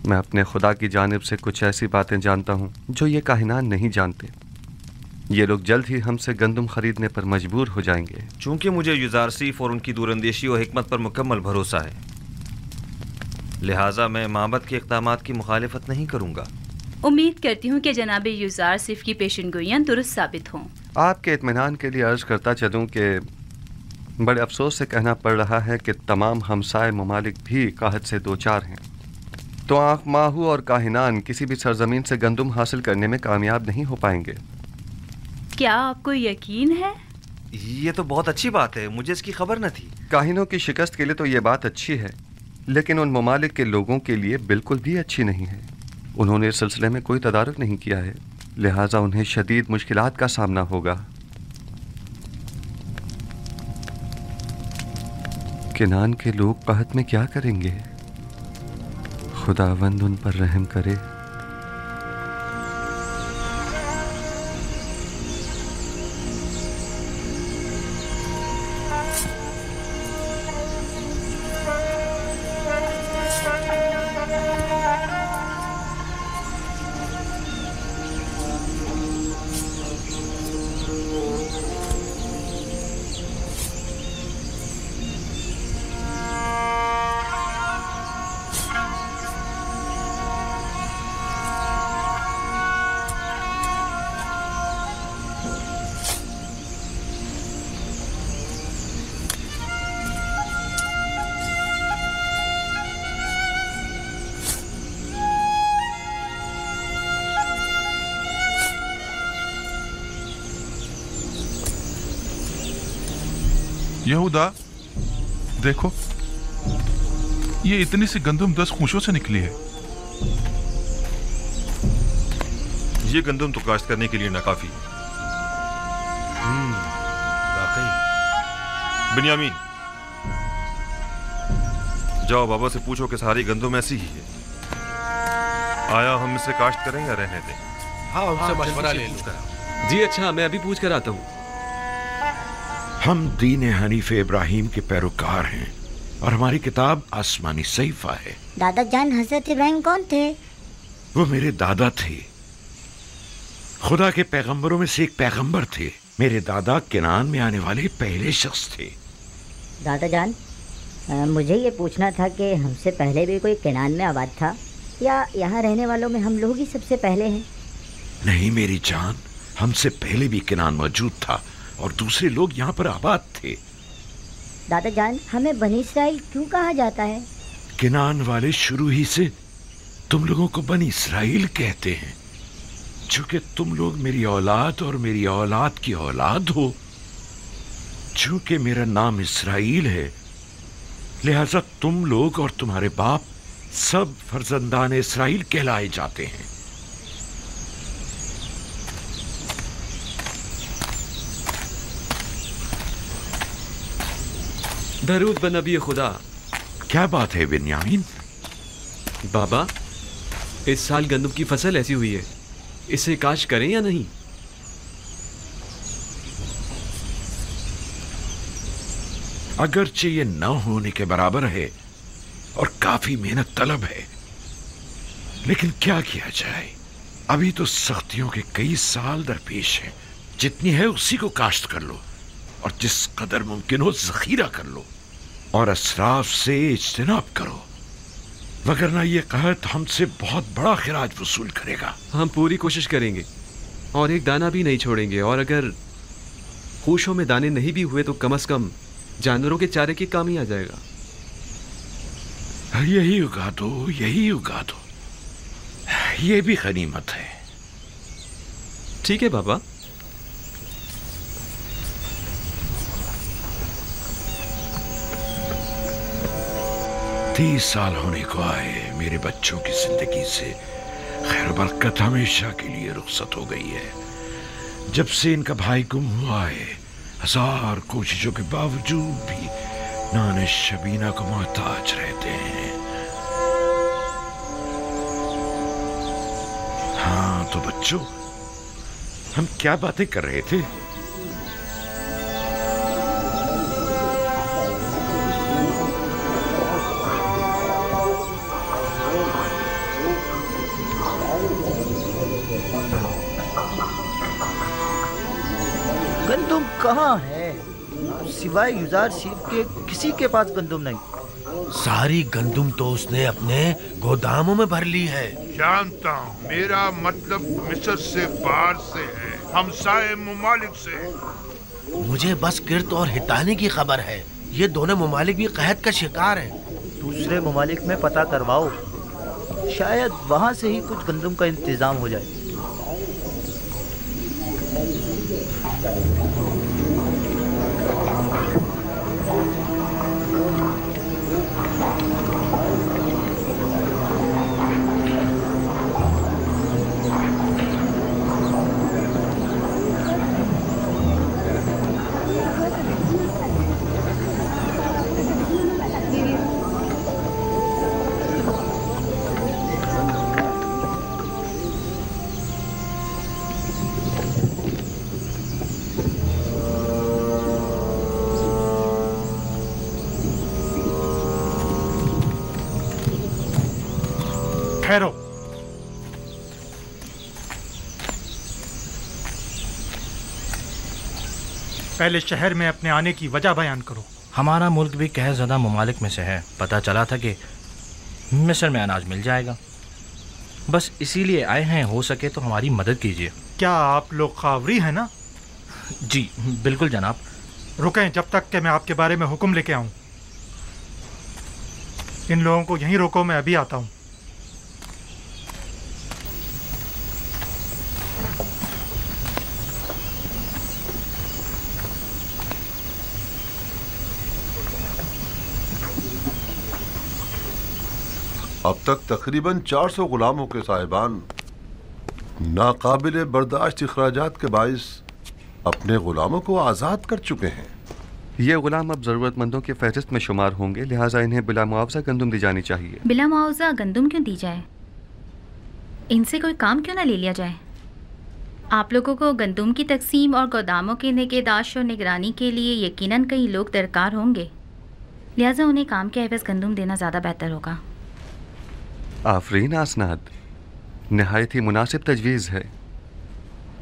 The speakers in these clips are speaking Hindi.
मैं अपने खुदा की जानिब से कुछ ऐसी बातें जानता हूँ जो ये काहिनान नहीं जानते। ये लोग जल्द ही हमसे गंदम खरीदने पर मजबूर हो जाएंगे। चूंकि मुझे युजारसीफ और उनकी दूरंदेशी और हिकमत पर मुकम्मल भरोसा है, लिहाजा मैं माबद के इक़दामात की मुखालिफत नहीं करूँगा। उम्मीद करती हूँ कि जनाब युजारसीफ की पेशनगोइयाँ दुरुस्त साबित हों। आपके इत्मीनान के लिए अर्ज़ करता चलूँ कि बड़े अफसोस से कहना पड़ रहा है कि तमाम हमसाए ममालिक भी काहत से दो चार हैं। तो आँख माहू और काहिनान किसी भी सरजमीन से गंदम हासिल करने में कामयाब नहीं हो पाएंगे। क्या आपको यकीन है? ये तो बहुत अच्छी बात है, मुझे इसकी खबर न थी। काहिनों की शिकस्त के लिए तो ये बात अच्छी है, लेकिन उन ममालिक के लोगों के लिए बिल्कुल भी अच्छी नहीं है। उन्होंने इस सिलसिले में कोई तदारुक नहीं किया है, लिहाजा उन्हें शदीद मुश्किलात का सामना होगा। किनान के लोग कहत में क्या करेंगे? खुदावंद उन पर रहम करे। यहूदा, देखो, ये इतनी सी गंदम 10 खूंशों से निकली है। ये गंदम तो काश्त करने के लिए नाकाफी है। वाकई। बिन्यामीन, जाओ बाबा से पूछो कि सारी गंदम ऐसी ही है। आया हम इसे काश्त करें या रहने दें? हाँ, उनसे मशवरा ले लो। जी अच्छा, मैं अभी पूछ कर आता हूँ। हम दीन हनीफ इब्राहिम के पैरोकार हैं और हमारी किताब आसमानी सहीफा है। दादा जान हजरत इब्राहिम कौन थे? वो मेरे दादा थे, खुदा के पैगंबरों में से एक पैगंबर थे। मेरे दादा किनान में आने वाले पहले शख्स थे। दादा जान, मुझे ये पूछना था कि हमसे पहले भी कोई किनान में आबाद था या यहाँ रहने वालों में हम लोग ही सबसे पहले हैं? नहीं मेरी जान, हमसे पहले भी किनान मौजूद था और दूसरे लोग यहाँ पर आबाद थे। दादा जान, हमें बनी इसराइल क्यों कहा जाता है? किनान वाले शुरू ही से तुम लोगों को बनी इसराइल कहते हैं, चूंकि तुम लोग मेरी औलाद और मेरी औलाद की औलाद हो। चूंकि मेरा नाम इसराइल है, लिहाजा तुम लोग और तुम्हारे बाप सब फर्जंदान इसराइल कहलाए जाते हैं। दरूद बन नबी खुदा। क्या बात है बिन्यामीन? बाबा, इस साल गंदम की फसल ऐसी हुई है, इसे काश करें या नहीं? अगरचे ये न होने के बराबर है और काफी मेहनत तलब है, लेकिन क्या किया जाए, अभी तो सख्तियों के कई साल दरपेश हैं। जितनी है उसी को काश्त कर लो और जिस कदर मुमकिन हो जखीरा कर लो और असराफ से इज्तिनाब करो, वगरना ये कहत हमसे बहुत बड़ा खिराज वसूल करेगा। हम पूरी कोशिश करेंगे और एक दाना भी नहीं छोड़ेंगे, और अगर खूशों में दाने नहीं भी हुए तो कम से कम जानवरों के चारे के काम ही आ जाएगा। यही उगा दो, यही उगा दो, ये भी गनीमत है। ठीक है बाबा। 30 साल होने को आए, मेरे बच्चों की जिंदगी से खैर बरकत हमेशा के लिए रुखसत हो गई है। जब से इनका भाई गुम हुआ है, 1000 कोशिशों के बावजूद भी नाने शबीना को मोहताज रहते हैं। हाँ तो बच्चों, हम क्या बातें कर रहे थे? गंदुम कहाँ है? सिवाय युजार सीफ के किसी के पास गंदुम नहीं। सारी गंदुम तो उसने अपने गोदामों में भर ली है। जानता हूँ, मेरा मतलब मिस्र से बाहर से है, हमसाए ममालिक से। मुझे बस किर्त और हितानी की खबर है। ये दोनों ममालिक भी कहत का शिकार हैं। दूसरे ममालिक में पता करवाओ, शायद वहाँ से ही कुछ गंदुम का इंतजाम हो जाए। ठहरो। पहले शहर में अपने आने की वजह बयान करो। हमारा मुल्क भी कहर ज़दा ममालिक में से है। पता चला था कि मिस्र में अनाज मिल जाएगा, बस इसीलिए आए हैं। हो सके तो हमारी मदद कीजिए। क्या आप लोग खावरी हैं ना? जी बिल्कुल जनाब। रुकें जब तक कि मैं आपके बारे में हुक्म लेके आऊं। इन लोगों को यहीं रोको, मैं अभी आता हूं। अब तक तकरीबन 400 गुलामों के साहिबान नाकाबिले बर्दाश्त अखराजात के बाइस अपने गुलामों को आज़ाद कर चुके हैं। ये गुलाम अब ज़रूरतमंदों की फहरिस्त में शुमार होंगे, लिहाजा इन्हें बिला मुआवजा गंदुम दी जानी चाहिए। बिला मुआवजा गंदुम क्यों दी जाए? इनसे कोई काम क्यों ना ले लिया जाए? आप लोगों को गंदुम की तकसीम और गोदामों की निगहदाश्त और निगरानी के लिए यकीनन कई लोग दरकार होंगे, लिहाजा उन्हें काम के एवज़ गंदुम देना ज़्यादा बेहतर होगा। आफरीन आसनाद, नहायत ही मुनासिब तजवीज़ है।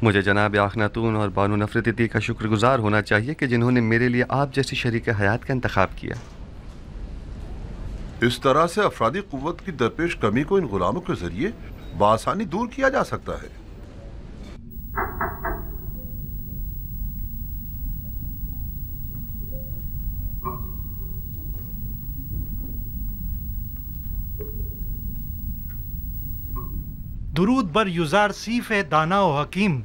मुझे जनाब आखनातून और बानो नफरती का शुक्रगुजार होना चाहिए कि जिन्होंने मेरे लिए आप जैसी शरीक हयात का इंतखाब किया। इस तरह से अफरादी कुव्वत की दरपेश कमी को इन गुलामों के जरिए बआसानी दूर किया जा सकता है। दुरूद बर युजार सीफ दाना व हकीम।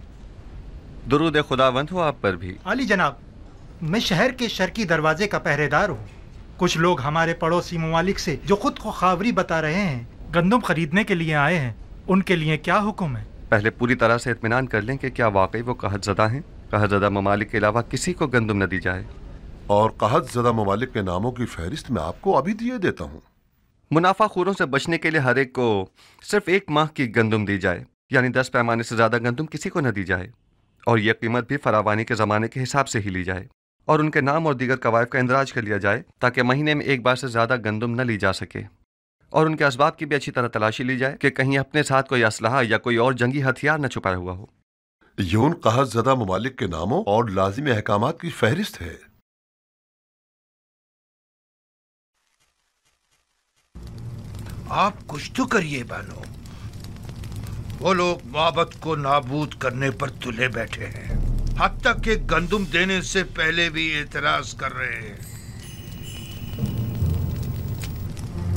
दुरूद खुदावंद हो आप पर भी। अली जनाब, मैं शहर के शर्की दरवाजे का पहरेदार हूँ। कुछ लोग हमारे पड़ोसी ममालिक से जो खुद को खावरी बता रहे हैं, गंदुम खरीदने के लिए आए हैं। उनके लिए क्या हुक्म है? पहले पूरी तरह से इत्मीनान कर लें कि क्या वाकई वो कहतज़दा हैं। कहतज़दा ममालिक के अलावा किसी को गंदुम न दी जाए। और कहतज़दा ममालिक के नामों की फहरिस्त मैं आपको अभी दिए देता हूँ। मुनाफाखोरों से बचने के लिए हर एक को सिर्फ 1 माह की गंदुम दी जाए, यानी 10 पैमाने से ज़्यादा गंदुम किसी को न दी जाए। और यह कीमत भी फरावानी के ज़माने के हिसाब से ही ली जाए। और उनके नाम और दीगर कवायद का इंदराज कर लिया जाए ताकि महीने में 1 बार से ज़्यादा गंदुम न ली जा सके। और उनके असबाब की भी अच्छी तरह तलाशी ली जाए कि कहीं अपने साथ कोई असलहा या कोई और जंगी हथियार न छुपाया हुआ हो। ये उन कहतज़दा ममालिक के नामों और लाजिमी अहकामात की फहरिस्त है। आप कुछ तो करिए बानो। वो लोग माबद को नाबूद करने पर तुले बैठे हैं, हत्ता के गंदुम देने से पहले भी एतराज कर रहे हैं।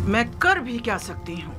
मैं कर भी क्या सकती हूँ?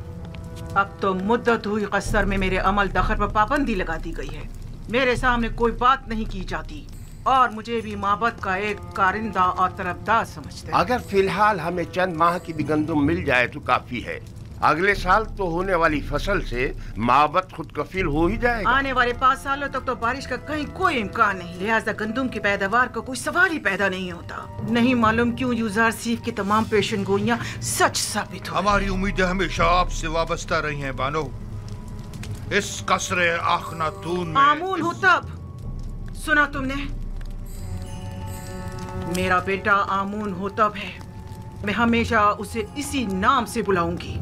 अब तो मुद्दत हुई कसर में मेरे अमल दखल पर पाबंदी लगा दी गई है। मेरे सामने कोई बात नहीं की जाती और मुझे भी माबद का एक कारिंदा और तरफदार समझते हैं। अगर फिलहाल हमें चंद माह की भी गंदुम मिल जाए तो काफी है। अगले साल तो होने वाली फसल से माबद खुद कफील हो ही जाएगा। आने वाले 5 सालों तक तो बारिश का कहीं कोई इम्कान नहीं, लिहाजा गंदुम की पैदावार का कोई सवाल ही पैदा नहीं होता। नहीं मालूम क्यों युजार सीफ की तमाम पेशनगोइयां सच साबित हो। हमारी उम्मीदें हमेशा आपसे वाबस्ता रही हैं बानो। इस कसरे आखनातून में आमून हो तब सुना तुमने? मेरा बेटा आमून हो तब है। मैं हमेशा उसे इसी नाम से बुलाऊंगी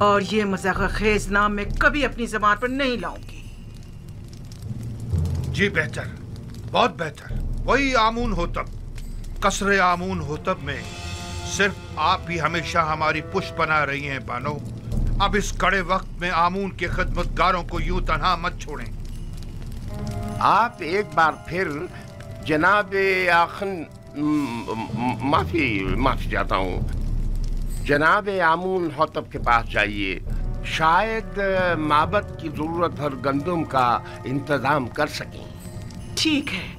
और ये मज़ाक़-खेज़ नाम मैं कभी अपनी ज़बान पर नहीं लाऊंगी। जी बेहतर, बहुत बेहतर। वही आमून होतब, कसरे आमून होतब में सिर्फ आप ही हमेशा हमारी पुष्ट बना रही हैं बानो। अब इस कड़े वक्त में आमून के खिदमतगारों को यूं तन्हा मत छोड़ें। आप एक बार फिर जनाब आखन माफी चाहता हूँ, जनाब आमून होतब के पास जाइए। शायद माबद की जरूरत हर गंदम का इंतजाम कर सकें। ठीक है,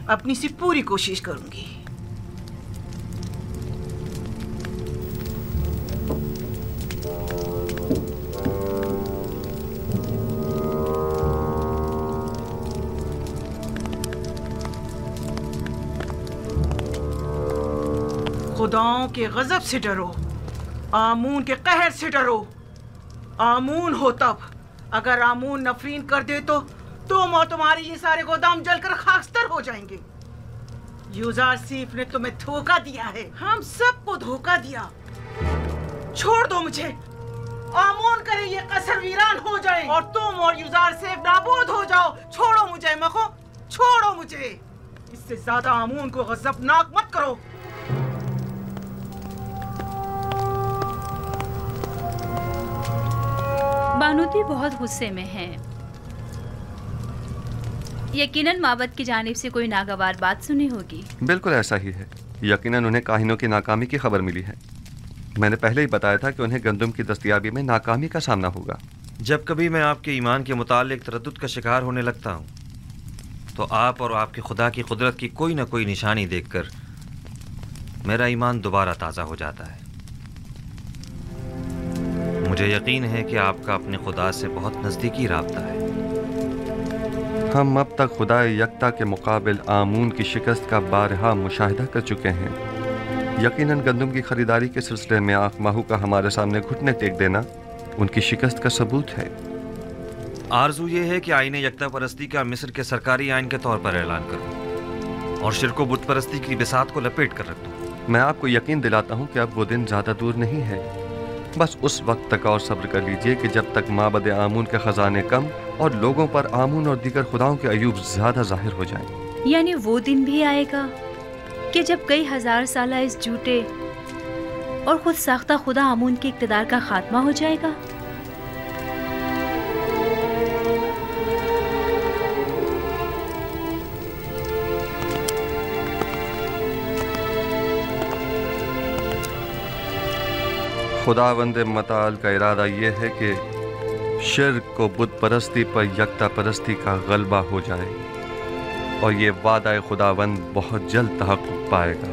अपनी सी पूरी कोशिश करूंगी। खुदाओं के गजब से डरो, आमून के कहर से डरो। आमून हो तब, अगर आमून नफरीन कर दे तो तुम और तुम्हारे ये सारे गोदाम जलकर खाकस्तर हो जाएंगे। यूजारसीफ ने तुम्हें धोखा दिया है, हम सबको धोखा दिया। छोड़ दो मुझे, आमून करे ये कसर वीरान हो जाए और तुम और यूजारसीफ नाबूद हो जाओ। छोड़ो मुझे मखो, छोड़ो मुझे। इससे ज्यादा आमून को गजबनाक मत करो। बानूती बहुत गुस्से में है। यकीनन माबद की जानिब से कोई नागवार बात सुनी होगी। बिल्कुल ऐसा ही है। यकीनन उन्हें काहिनों की नाकामी की खबर मिली है। मैंने पहले ही बताया था कि उन्हें गंदम की दस्तयाबी में नाकामी का सामना होगा। जब कभी मैं आपके ईमान के मुतालिक तरद्दुद का शिकार होने लगता हूँ तो आप और आपके खुदा की कुदरत की कोई ना कोई निशानी देखकर मेरा ईमान दोबारा ताज़ा हो जाता है। मुझे यकीन है कि आपका अपने खुदा से बहुत नज़दीकी राब्ता है। हम अब तक खुदा यकता के मुकाबिल आमून की शिकस्त का बारहा मुशाहिदा कर चुके हैं। यकीनन गंदम की खरीदारी के सिलसिले में आँख माहू का हमारे सामने घुटने टेक देना उनकी शिकस्त का सबूत है। आरजू ये है कि आईने यकता परस्ती का मिस्र के सरकारी आइन के तौर पर ऐलान करूं और शिरको बुत परस्ती की बिसात को लपेट कर रख दूं। मैं आपको यकीन दिलाता हूँ कि अब वो दिन ज़्यादा दूर नहीं है। बस उस वक्त तक और सब्र कर लीजिए कि जब तक माबद आमून के खजाने कम और लोगों पर आमून और दीगर खुदाओं के अयूब ज्यादा जाहिर हो जाएं। यानी वो दिन भी आएगा कि जब कई हजार साल इस झूठे और खुद साख्ता खुदा आमून के इक़्तिदार का खात्मा हो जाएगा। खुदावंद मताल का इरादा यह है कि शिर्क को बुत परस्ती पर यकता परस्ती का गलबा हो जाए और ये वादा खुदावंद बहुत जल्द तहक़्क़ुक़ पाएगा।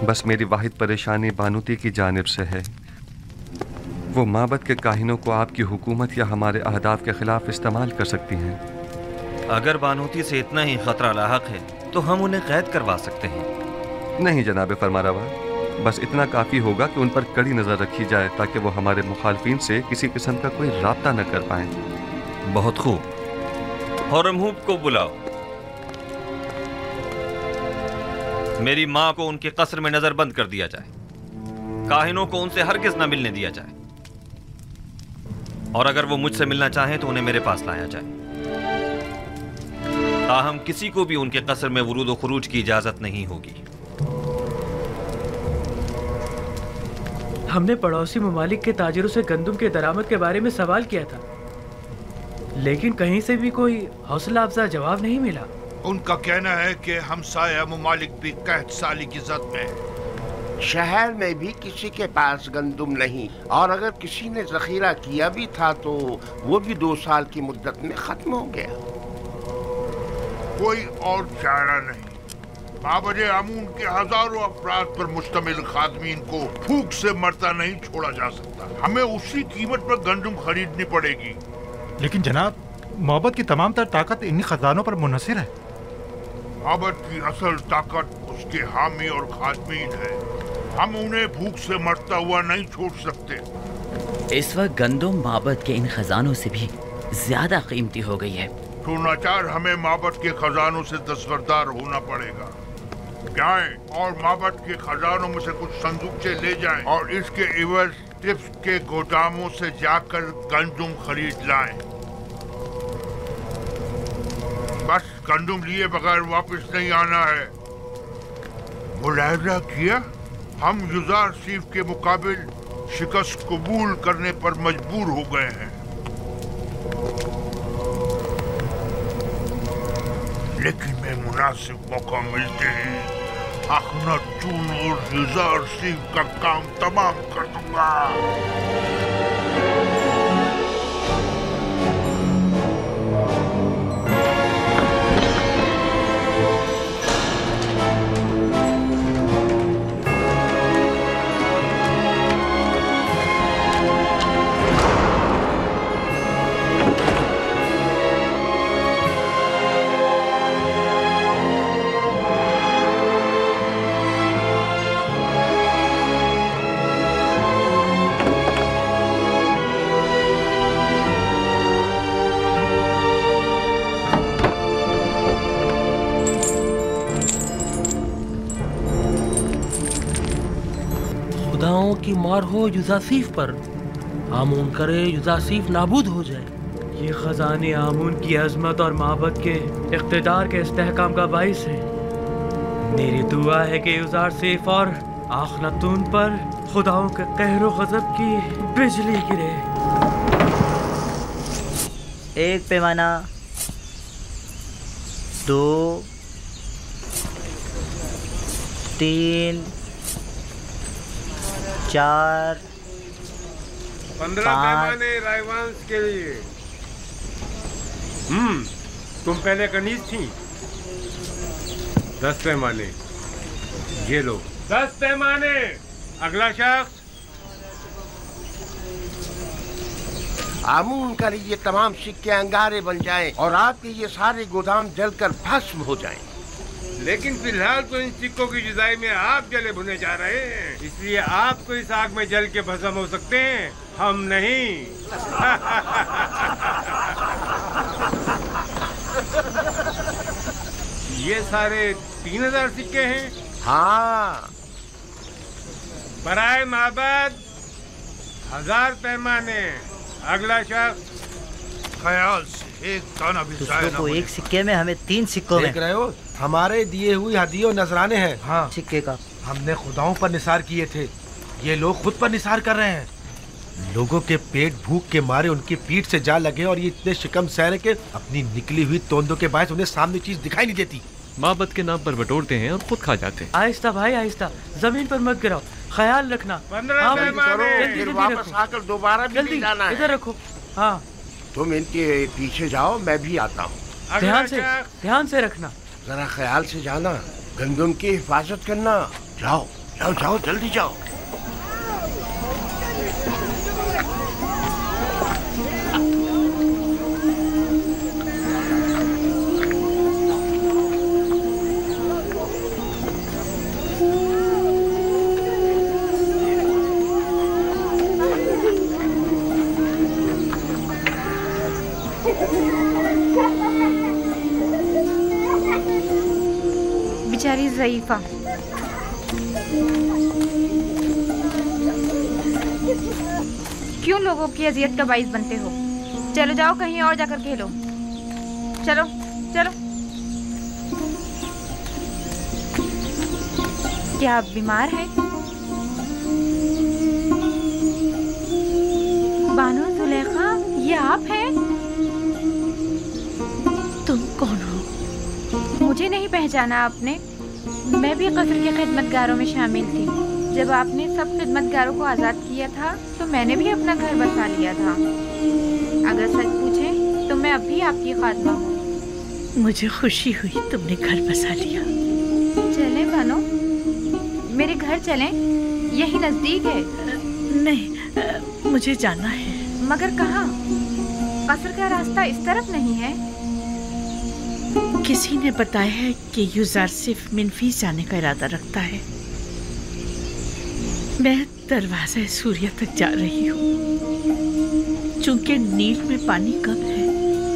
बस मेरी वाहिद परेशानी बानूती की जानिब से है। वो माबद के काहिनों को आपकी हुकूमत या हमारे अहदाफ के खिलाफ इस्तेमाल कर सकती हैं। अगर बानूती से इतना ही खतरा लाहक है तो हम उन्हें कैद करवा सकते हैं। नहीं जनाब फरमारवा, बस इतना काफ़ी होगा कि उन पर कड़ी नज़र रखी जाए ताकि वो हमारे मुखालफिन से किसी किस्म का कोई राब्ता न कर पाएं। बहुत खूब। हरमहूब को बुलाओ। मेरी माँ को उनके कसर में नजरबंद कर दिया जाए। काहिनों को उनसे हरगिज न मिलने दिया जाए और अगर वो मुझसे मिलना चाहें तो उन्हें मेरे पास लाया जाए। ताहम किसी को भी उनके कसर में वुरूद व खुरूज की इजाजत नहीं होगी। हमने पड़ोसी ममालिक के ताजिरों से गंदम के दरामद के बारे में सवाल किया था, लेकिन कहीं से भी कोई हौसला अफजा जवाब नहीं मिला। उनका कहना है कि हमसाया ममालिक भी कहत साली की जद में। शहर में भी किसी के पास गंदम नहीं और अगर किसी ने जखीरा किया भी था तो वो भी 2 साल की मुद्दत में खत्म हो गया। कोई और चारा नहीं। माबद आमून के हजारों अफराद पर मुश्तमिल खादमीन को भूख से मरता नहीं छोड़ा जा सकता। हमें उसी कीमत पर गंदम खरीदनी पड़ेगी। लेकिन जनाब, माबद की तमाम तर ताकत इन्हीं खजानों पर मुनहसर है। माबद की असल ताकत उसके हामी और खादमीन है। हम उन्हें भूख से मरता हुआ नहीं छोड़ सकते। इस वक्त गंदम माबद के इन खजानों से भी ज्यादा कीमती हो गई है। तो नाचार हमें माबद के खजानों से दस्तबरदार होना पड़ेगा। जाएं और माबद के खजानों में से कुछ संदूकचे ले जाएं और इसके इवज टिप्स के गोदामों से जाकर गंदुम खरीद लाएं। बस गंदुम लिए बगैर वापस नहीं आना है। मुलाहिजा किया, हम युजार सीफ के मुकाबिल शिकस्त कबूल करने पर मजबूर हो गए हैं, लेकिन मैं मुनासिब मौका मिलते ही अखनातून और युजार सीफ का काम तमाम कर दूंगा। की मार हो युजासीफ पर, आमून करे युजासीफ नाबूद हो जाए। ये खजाने आमून की अजमत और माबद के इख्तिदार के इस्तेहकाम का बाइस है। मेरी दुआ है कि युजासीफ और आखनातून पर खुदाओं के कहरो गजब की बिजली गिरे। एक पैमाना, 2, 3, 4, 15 पैमाने रायवांश के लिए। तुम पहले कनीज थी। 10 पैमाने, ये लो 10 पैमाने। अगला शख्स। आमून कर ये तमाम सिक्के अंगारे बन जाएं और आपके ये सारे गोदाम जलकर भस्म हो जाएं। लेकिन फिलहाल तो इन सिक्कों की जुदाई में आप जले भुने जा रहे हैं, इसलिए आप तो इस आग में जल के भस्म हो सकते हैं, हम नहीं। ये सारे 3000 सिक्के हैं। हाँ। बराए माबद 1000 पैमाने। अगला शख्स। ख्याल से एक दाना भी जाए तो एक सिक्के में हमें 3 सिक्कों में। देख रहे हो, हमारे दिए हुए हदियों नजराने हैं। हाँ, सिक्के का हमने खुदाओं पर निसार किए थे, ये लोग खुद पर निसार कर रहे हैं। लोगों के पेट भूख के मारे उनकी पीठ से जा लगे और ये इतने शिकम सहरे के अपनी निकली हुई तोंदों के बायस उन्हें सामने चीज दिखाई नहीं देती। माबद के नाम पर बटोरते हैं और खुद खा जाते हैं। आहिस्ता भाई आहिस्ता, जमीन पर मत गिराओ, ख्याल रखना। 15 फिर वापस आकर दोबारा भी जाना है। इधर रखो। हाँ, तुम इनके पीछे जाओ, मैं भी आता हूँ। ध्यान से रखना। जरा ख्याल से जाना, गंदम की हिफाजत करना। जाओ जाओ जाओ, जल्दी जाओ। बेचारी ज़ईफ़ा, क्यों लोगों की अजियत का बाइस बनते हो? चलो जाओ कहीं और जाकर खेलो। चलो चलो। क्या आप बीमार हैं? बानो जुलेखा, ये आप हैं? तुम कौन हो? मुझे नहीं पहचाना आपने? मैं भी कस्र के खिदमतगारों में शामिल थी। जब आपने सब खिदमतगारों को आज़ाद किया था तो मैंने भी अपना घर बसा लिया था। अगर सच पूछें तो मैं अब भी आपकी खात्मा हूँ। मुझे खुशी हुई तुमने घर बसा लिया। चलें बानो, मेरे घर चलें, यही नज़दीक है। नहीं, मुझे जाना है। मगर कहाँ? कस्र का रास्ता इस तरफ नहीं है। किसी ने बताया है कि युजार सिर्फ मिनफीस जाने का इरादा रखता है। मैं दरवाज़ा सूर्य तक जा रही हूँ। चूंकि नील में पानी कम है,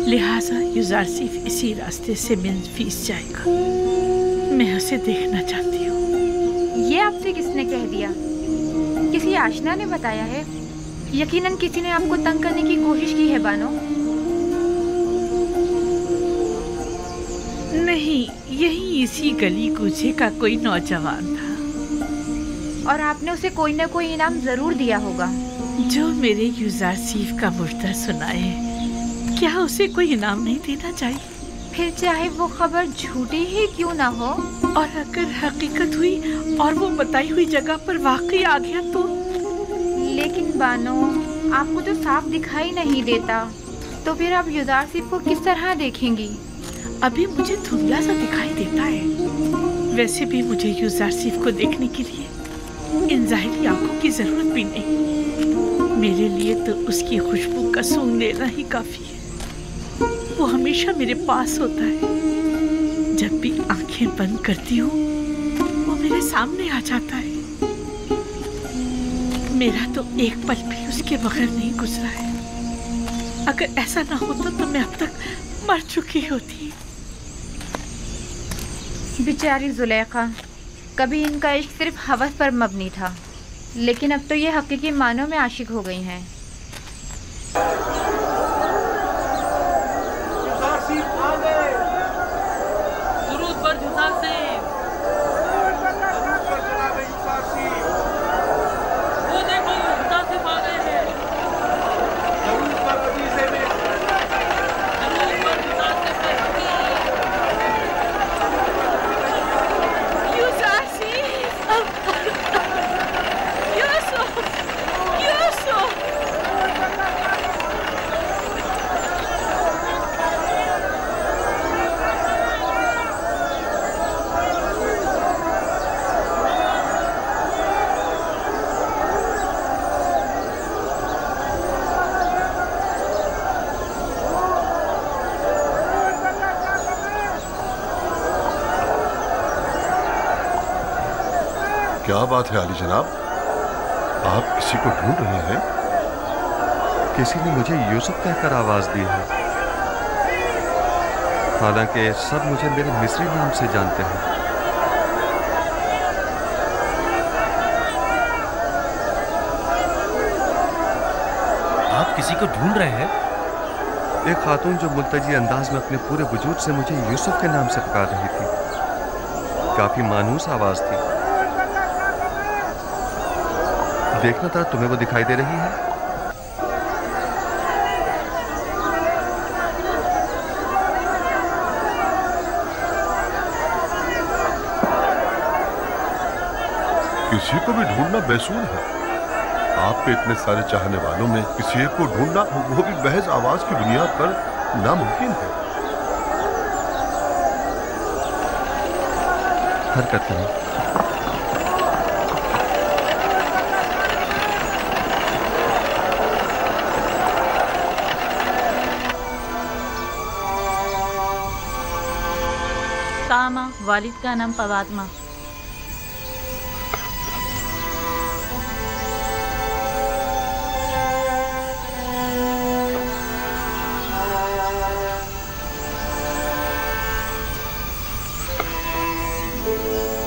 लिहाजा युजार सिर्फ इसी रास्ते से मिनफीस जाएगा। मैं उसे देखना चाहती हूँ। आपसे किसने कह दिया? किसी आशना ने बताया है? यकीनन किसी ने आपको तंग करने की कोशिश की है बानो। नहीं, यही इसी गली कूचे का कोई नौजवान था। और आपने उसे कोई न कोई इनाम जरूर दिया होगा। जो मेरे यूजारसीफ का मुर्दा सुनाए, क्या उसे कोई इनाम नहीं देना चाहिए? फिर चाहे वो खबर झूठी ही क्यों ना हो, और अगर हकीकत हुई और वो बताई हुई जगह पर वाकई आ गया तो? लेकिन बानो, आपको तो साफ दिखाई नहीं देता, तो फिर आप यूजारसीफ को किस तरह देखेंगी? अभी मुझे धुंधला सा दिखाई देता है। वैसे भी मुझे यूजारसीफ को देखने के लिए इन ज़ाहिरी आंखों की जरूरत भी नहीं। मेरे लिए तो उसकी खुशबू का सूंघ लेना ही काफी है। वो हमेशा मेरे पास होता है। जब भी आंखें बंद करती हूँ, वो मेरे सामने आ जाता है। मेरा तो एक पल भी उसके बगैर नहीं गुजरा है। अगर ऐसा ना होता तो मैं अब तक मर चुकी होती। बेचारी जुलेखा, कभी इनका इश्क सिर्फ हवस पर मबनी था, लेकिन अब तो ये हकीकी मानों में आशिक हो गई हैं। क्या बात है आली जनाब, आप किसी को ढूंढ रहे हैं? किसी ने मुझे यूसुफ कहकर आवाज दी है, हालांकि सब मुझे मेरे मिस्री नाम से जानते हैं। आप किसी को ढूंढ रहे हैं? एक खातून जो मुल्तजी अंदाज में अपने पूरे वजूद से मुझे यूसुफ के नाम से पुकार रही थी। काफी मानूस आवाज थी। देखना था, तुम्हें वो दिखाई दे रही है? किसी को भी ढूंढना बेसूर है। आपके इतने सारे चाहने वालों में किसी एक को ढूंढना, वो भी महज आवाज की बुनियाद पर, नामुमकिन है। हरकत करें। कामा, वालिद का नाम पवात्मा।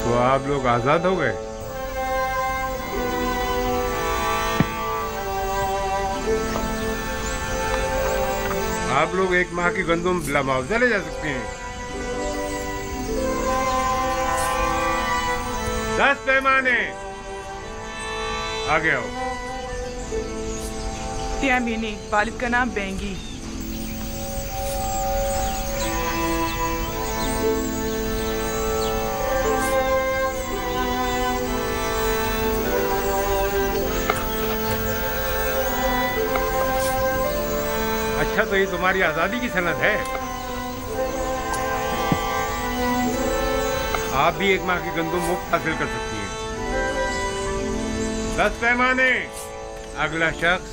तो आप लोग आजाद हो गए? आप लोग एक माह की गंदम बिला मुआवजा ले जा सकते हैं। 10 पैमाने आगे आओ। त्यामीनी, वालिद का नाम बेंगी। अच्छा, तो ये तुम्हारी आजादी की सनद है। आप भी एक माह की गंदम मुफ्त हासिल कर सकती हैं। 10 पैमाने, अगला शख्स।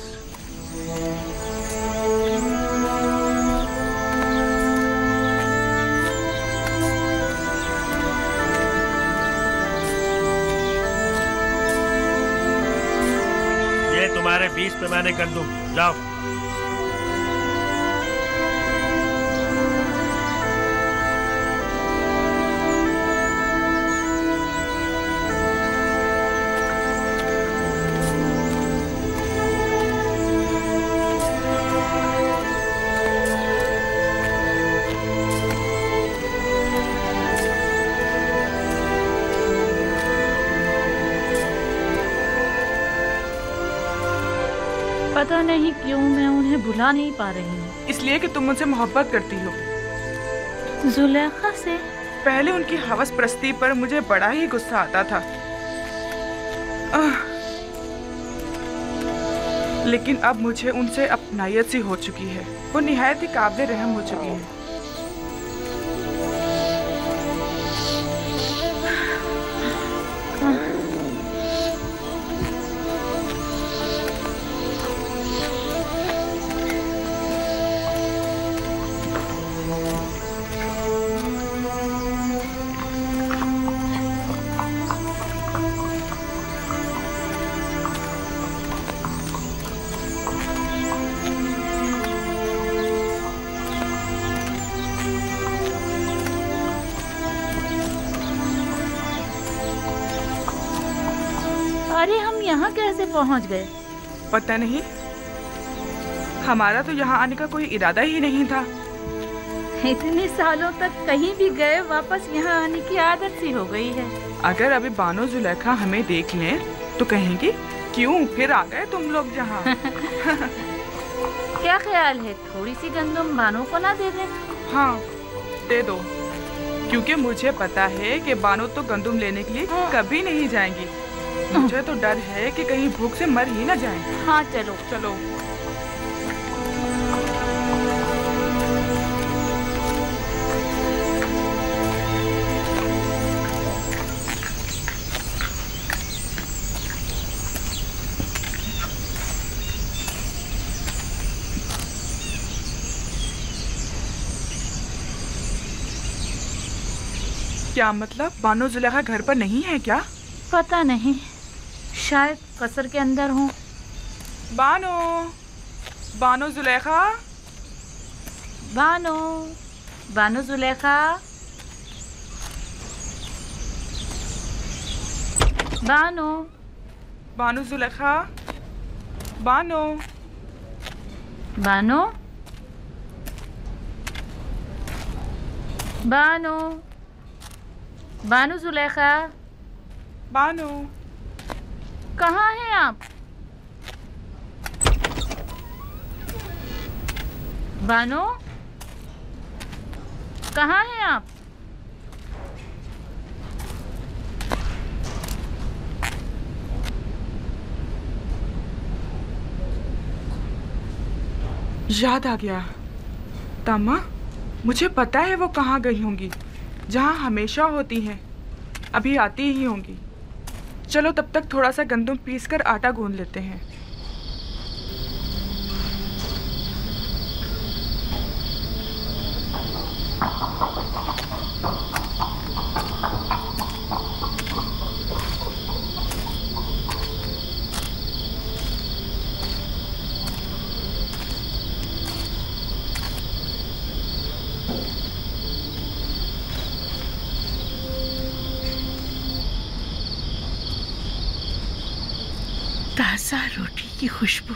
ये तुम्हारे 20 पैमाने गंदम, जाओ। पता नहीं क्यों मैं उन्हें भुला नहीं पा रही हूँ। इसलिए कि तुम मुझसे मोहब्बत करती हो। जुलेखा से? पहले उनकी हवस परस्ती पर मुझे बड़ा ही गुस्सा आता था, लेकिन अब मुझे उनसे अपनायत सी हो चुकी है। वो निहायत ही काबिल रहम हो चुकी है। अरे हम यहाँ कैसे पहुँच गए? पता नहीं, हमारा तो यहाँ आने का कोई इरादा ही नहीं था। इतने सालों तक कहीं भी गए वापस यहाँ आने की आदत सी हो गई है। अगर अभी बानो जुलेखा हमें देख लें तो कहेंगी क्यों फिर आ गए तुम लोग यहाँ। क्या ख्याल है थोड़ी सी गंदम बानो को ना दे दें? हाँ दे दो, क्योंकि मुझे पता है कि बानो तो गंदम लेने के लिए कभी नहीं जाएंगी। मुझे तो डर है कि कहीं भूख से मर ही ना जाएं। हाँ चलो चलो। क्या मतलब बानो जुलेखा घर पर नहीं है क्या? पता नहीं, शायद कसर के अंदर हूँ। बानो, बानो जुलेखा, बानो, बानो जुलेखा, बानो, बानो जुलेखा, बानो, बानो, बानो, बानो जुलेखा, बानो, कहाँ हैं आप? बानो, कहाँ हैं आप? याद आ गया, तामा, मुझे पता है वो कहाँ गई होंगी। जहाँ हमेशा होती हैं, अभी आती ही होंगी। चलो तब तक थोड़ा सा गंदम पीसकर आटा गूंद लेते हैं। ताज़ा रोटी की खुशबू